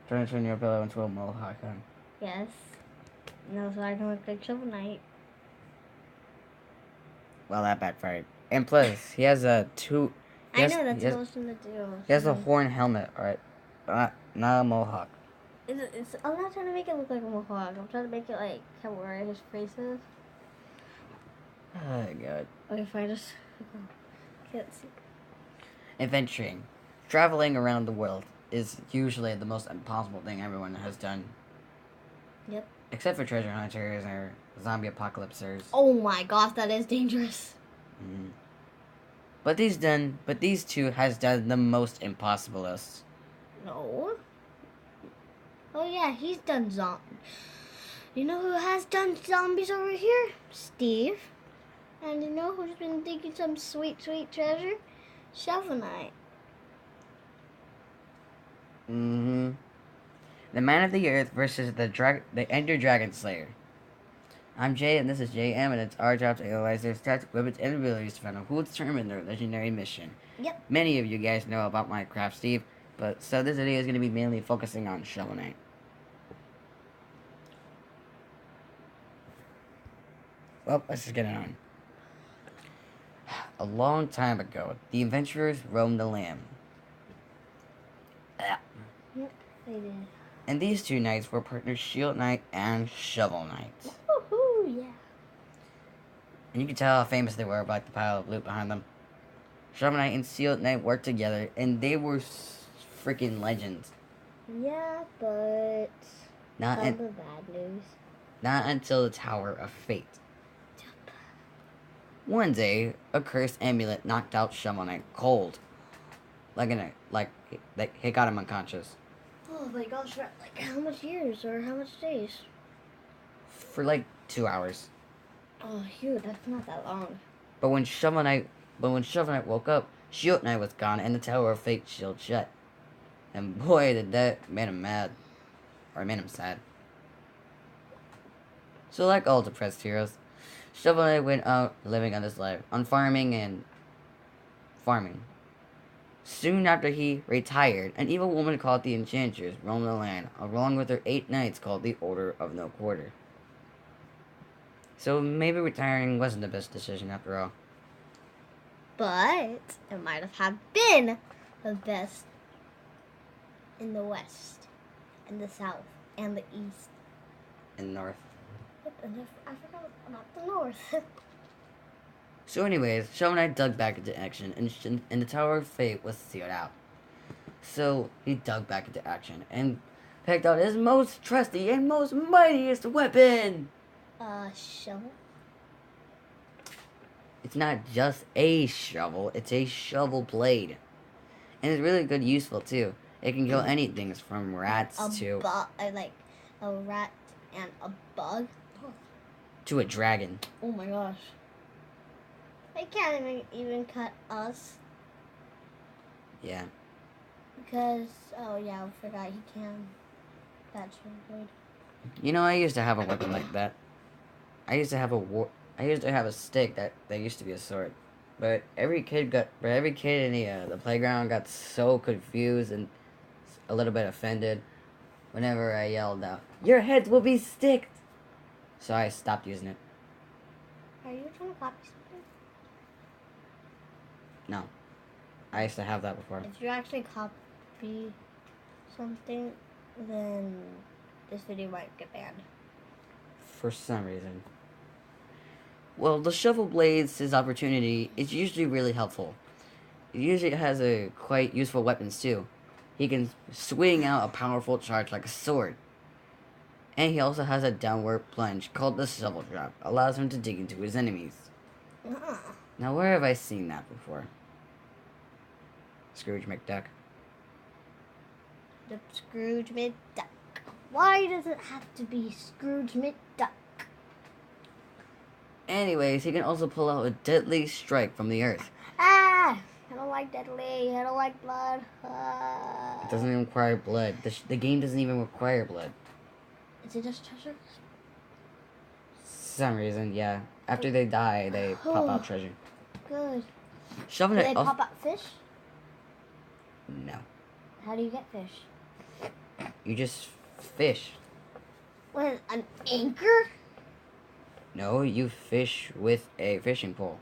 Trying to turn your pillow into a mohawk, huh? Yes. No, so I can look like Shovel Knight. Well, that backfired. And plus, he has a two. I know that's what I was gonna do. He has a horn helmet, alright? Not a mohawk. I'm not trying to make it look like a mohawk. I'm trying to make it like how where his face is. Oh, God. Okay, fine. Just can't see. Adventuring. Traveling around the world is usually the most impossible thing everyone has done. Yep. Except for treasure hunters or zombie apocalypsers. Oh my gosh, that is dangerous. Mm. But these two has done the most impossiblest. No. Oh yeah, he's done zombies. You know who has done zombies over here? Steve. And you know who's been digging some sweet, sweet treasure? Shovel Knight. Mm-hmm. The Man of the Earth versus the Ender Dragon Slayer. I'm Jay, and this is JM, and it's our job to analyze their stats, weapons, and abilities to find out who will determine their legendary mission. Yep. Many of you guys know about Minecraft, Steve, but so this video is going to be mainly focusing on Shovel Knight. Well, let's just get it on. A long time ago, the adventurers roamed the land. Yep, they did. And these two knights were partners Shield Knight and Shovel Knight. Woohoo, yeah. And you can tell how famous they were by the pile of loot behind them. Shovel Knight and Shield Knight worked together, and they were freaking legends. Yeah, but Not the bad news. Not until the Tower of Fate. Yep. One day, a cursed amulet knocked out Shovel Knight cold. Like it got him unconscious. Oh my gosh, like how much years or how much days? For like 2 hours. Oh, phew, that's not that long. But when Shovel Knight woke up, Shield Knight was gone and the Tower of Fate shield shut. And boy, did that made him mad. Or made him sad. So like all depressed heroes, Shovel Knight went out living on his life, on farming and farming. Soon after he retired, an evil woman called the Enchanters roamed the land, along with her 8 knights called the Order of No Quarter. So maybe retiring wasn't the best decision after all. But it might have been the best in the west, and the south, and the east. And north. And I forgot about the north. So anyways, Shovel Knight dug back into action, and the Tower of Fate was sealed out. So he dug back into action, and picked out his most trusty and most mightiest weapon! Shovel? It's not just a shovel, it's a shovel blade. And it's really good useful too. It can kill anything from rats to... like a rat and a bug? to a dragon. Oh my gosh. They can't even cut us. Yeah. Because, oh yeah, I forgot he can. That's really good. You know, I used to have a weapon like that. I used to have a stick that used to be a sword. But every kid in the playground got so confused and a little bit offended whenever I yelled out, "Your heads will be sticked!" So I stopped using it. Are you trying to copy something? No. I used to have that before. If you actually copy something, then this video might get banned. For some reason. Well, the shovel blades, his opportunity, is usually really helpful. It usually has a quite useful weapons too. He can swing out a powerful charge like a sword. And he also has a downward plunge called the shovel drop. Allows him to dig into his enemies. Now where have I seen that before? Scrooge McDuck. The Scrooge McDuck. Why does it have to be Scrooge McDuck? Anyways, he can also pull out a deadly strike from the earth. Ah! I don't like deadly. I don't like blood. It doesn't even require blood. The game doesn't even require blood. Is it just treasure? Some reason, yeah. After they die, they pop out treasure. Good. Shovel Do Knight they pop out fish? No. How do you get fish? You just fish. With an anchor? No, you fish with a fishing pole.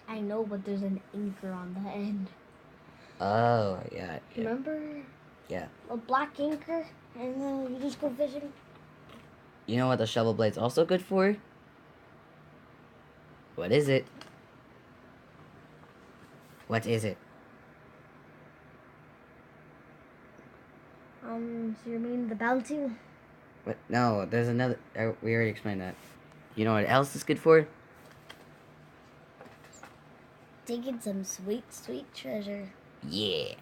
I know, but there's an anchor on the end. Oh, yeah. Remember? Yeah. A black anchor, and then you just go fishing. You know what the shovel blade's also good for? What is it? What is it? So you mean the bounty? What? No, there's another. We already explained that. You know what else is good for? Taking some sweet, sweet treasure. Yeah.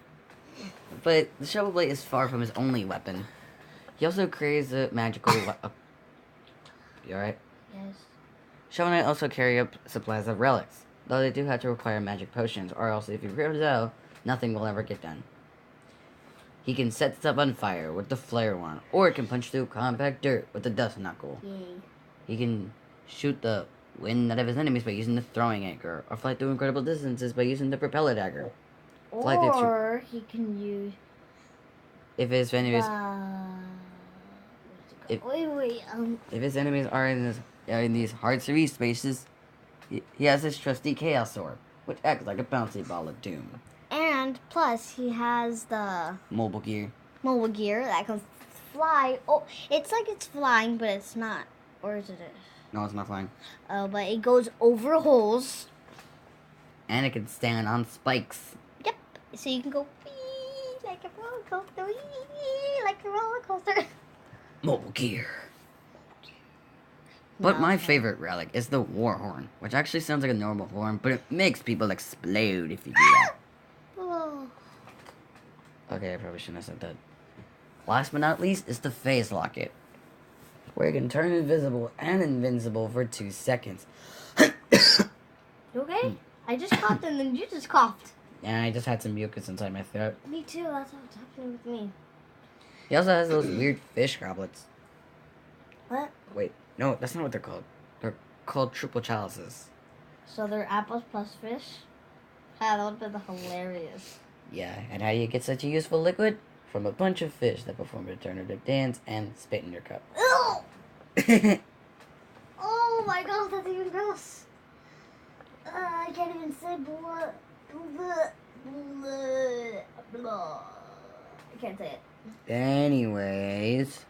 But the shovel blade is far from his only weapon. He also carries a magical. You alright? Yes. Shovel Knight also carry up supplies of relics, though they do have to require magic potions, or else if he runs out, nothing will ever get done. He can set stuff on fire with the flare wand, or can punch through compact dirt with the dust knuckle. Yay. He can shoot the wind out of his enemies by using the throwing anchor, or fly through incredible distances by using the propeller dagger. Or he can use If his enemies, If if his enemies are in these hard to reach spaces, he has his trusty Chaos Sword, which acts like a bouncy ball of doom. and plus he has the Mobile gear. mobile gear that can fly. Oh, it's like it's flying, but it's not. Or is it? No, it's not flying. Oh, but it goes over holes. And it can stand on spikes. Yep. So you can go wee like a roller coaster, wee like a roller coaster. Mobile gear. But No. my favorite relic is the war horn, which actually sounds like a normal horn, but it makes people explode if you do that. Oh. Okay, I probably shouldn't have said that. Last but not least is the phase locket, where you can turn invisible and invincible for 2 seconds. You okay? I just coughed and then you just coughed. And I just had some mucus inside my throat. Me too. That's what's happening with me. He also has those weird fish goblets. What? Wait, no, that's not what they're called. They're called triple chalices. So they're apples plus fish? Yeah, that would have been hilarious. Yeah, and how do you get such a useful liquid? From a bunch of fish that perform a turnitic dance and spit in your cup. Ew! Oh my gosh, that's even gross. I can't even say blah, blah, blah, blah. I can't say it. Anyways,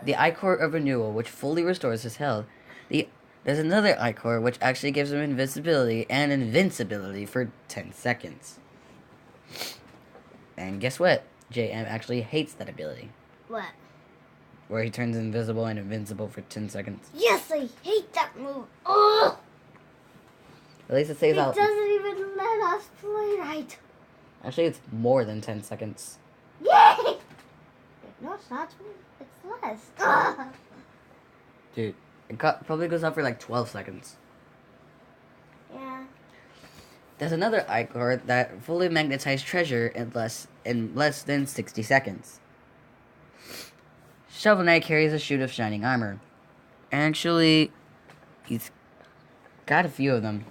the Ichor of Renewal, which fully restores his health. There's another Ichor which actually gives him invisibility and invincibility for 10 seconds. And guess what? JM actually hates that ability, What? where he turns invisible and invincible for 10 seconds. Yes, I hate that move. Oh! At least it It saves out. doesn't even let us play right. Actually, it's more than 10 seconds. Yay! No, it's not. It's less. Ugh. Dude, it probably goes on for like 12 seconds. Yeah. There's another Ichor that fully magnetized treasure in less than 60 seconds. Shovel Knight carries a chute of shining armor. Actually, he's got a few of them.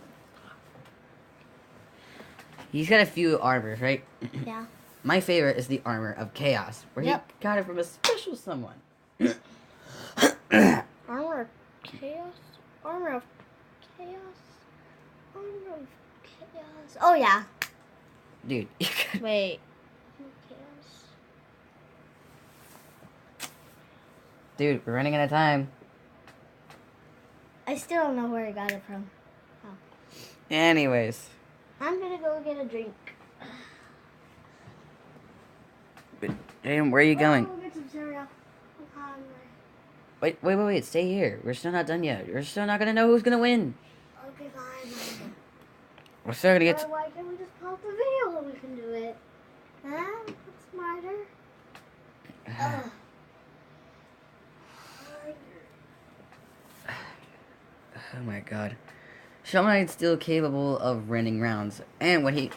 He's got a few armors, right? Yeah. My favorite is the armor of chaos, where Yep. he got it from a special someone. Armor of chaos? Armor of chaos? Armor of chaos. Oh, yeah. Dude, Wait. Chaos. dude, we're running out of time. I still don't know where I got it from. Anyways, I'm gonna go get a drink. Jim, where are you going? Go get some cereal. I'm hungry. Wait, stay here. We're still not done yet. We're still not gonna know who's gonna win. Okay, fine. We're still gonna get. Why can't we just pause the video when we can do it? Huh? That's smarter. Ugh. Oh my god. Shovel Knight's still capable of running rounds, and when he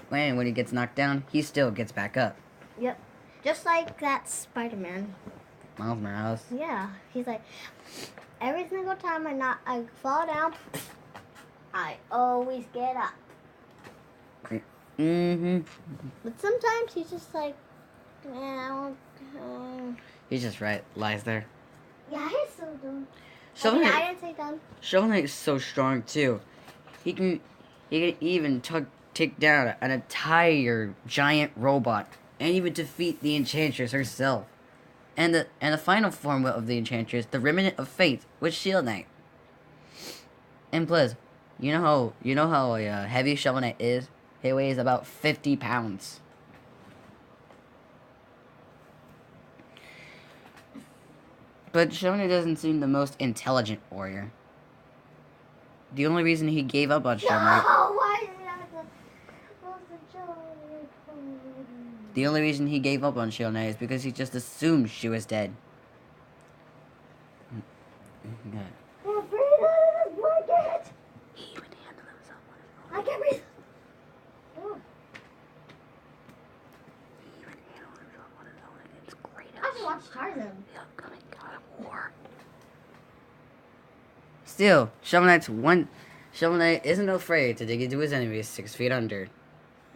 gets knocked down, he still gets back up. Yep. Just like that Spider-Man. Miles Morales. Yeah. He's like, every single time I fall down, I always get up. Mm-hmm. But sometimes he's just like, Yeah, He just lies there. yeah, he's so dumb. Shovel Knight, I didn't say dumb. Shovel Knight is so strong too. He can even take down an entire giant robot and even defeat the Enchantress herself. And the final form of the Enchantress, the Remnant of Fate, was Shield Knight. And plus, you know how heavy Shovel Knight is? He weighs about 50 pounds. But Shovel Knight doesn't seem the most intelligent warrior. The only reason he gave up on Shovel Knight... No, why is it not The only reason he gave up on Shovel Knight is because he just assumed she was dead. Yeah. Well, breathe out of this blanket! He even handled himself on his own. I can't breathe. Oh. He even handled himself on his own against Kratos. I should watch Tarzan. The upcoming God of War. Still, Shovel Knight isn't afraid to dig into his enemies 6 feet under.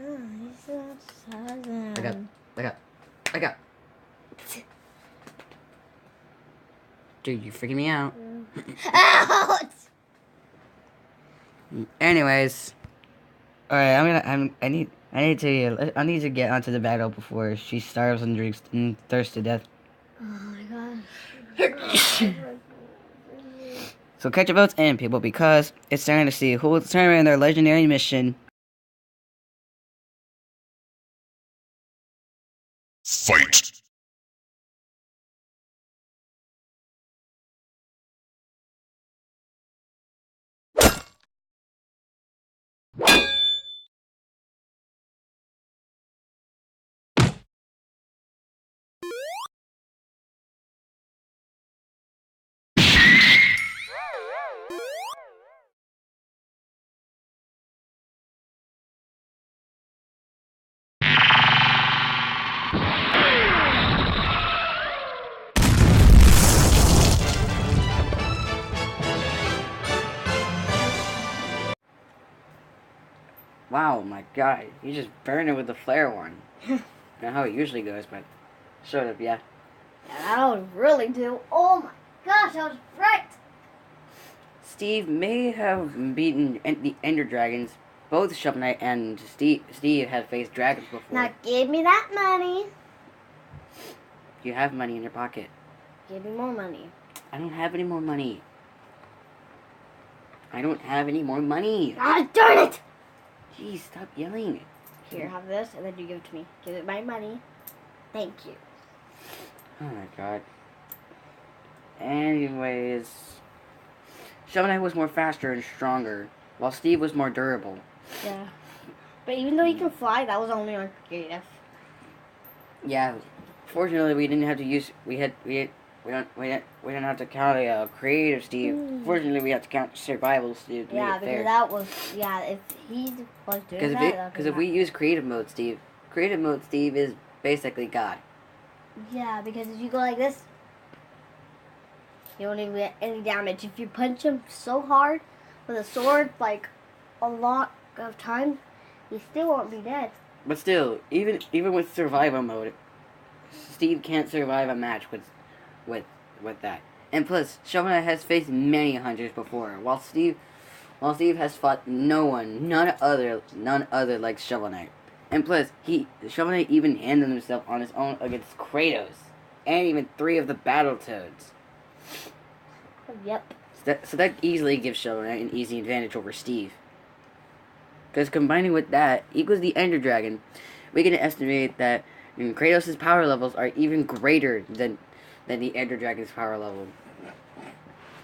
Oh, he's so Tarzan. I got. Dude, you're freaking me out. Ouch! Anyways, all right. I need to get onto the battle before she starves and drinks and thirsts to death. Oh my gosh. So catch your votes in, people, because it's time to see who will determine their legendary mission. Fight! Wow, my God, you just burned it with the flare one. Not how it usually goes, but sort of, yeah. Yeah, that was really do. Oh my gosh, that was right. Steve may have beaten the Ender Dragons. Both Shovel Knight and Steve have faced dragons before. Now give me that money. You have money in your pocket. Give me more money. I don't have any more money. I don't have any more money. Ah, darn it! Jeez, stop yelling. Here, have this, and then you give it to me. Give it my money. Thank you. Oh my God. Anyways, Shovel Knight was more faster and stronger, while Steve was more durable. Yeah. But even though he can fly, that was only on creative. Yeah. Fortunately, we didn't have to use. We don't have to count a creative Steve. Fortunately, we have to count survival Steve. To Yeah, make it because fair. that was if he was doing that. Because if we use creative mode Steve is basically God. Yeah, because if you go like this, you don't even get any damage. If you punch him so hard with a sword, like a lot of times, he still won't be dead. But still, even with survival mode, Steve can't survive a match with that. And plus, Shovel Knight has faced many hunters before, while Steve has fought none other like Shovel Knight. And plus, Shovel Knight even handled himself on his own against Kratos, and even 3 of the Battletoads. Yep. So that easily gives Shovel Knight an easy advantage over Steve. Because combining with that equals the Ender Dragon, we can estimate that Kratos' power levels are even greater than the Ender Dragon's power level.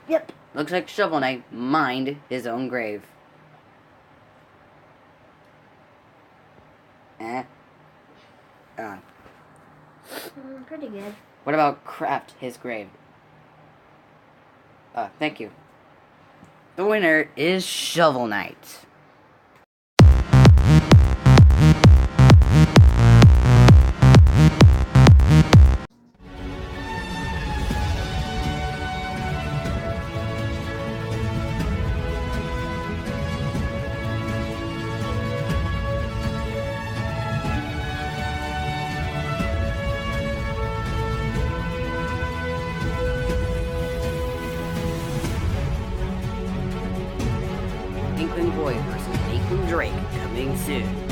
Yep. Looks like Shovel Knight mined his own grave. Pretty good. What about craft his grave? Thank you. The winner is Shovel Knight. break coming soon.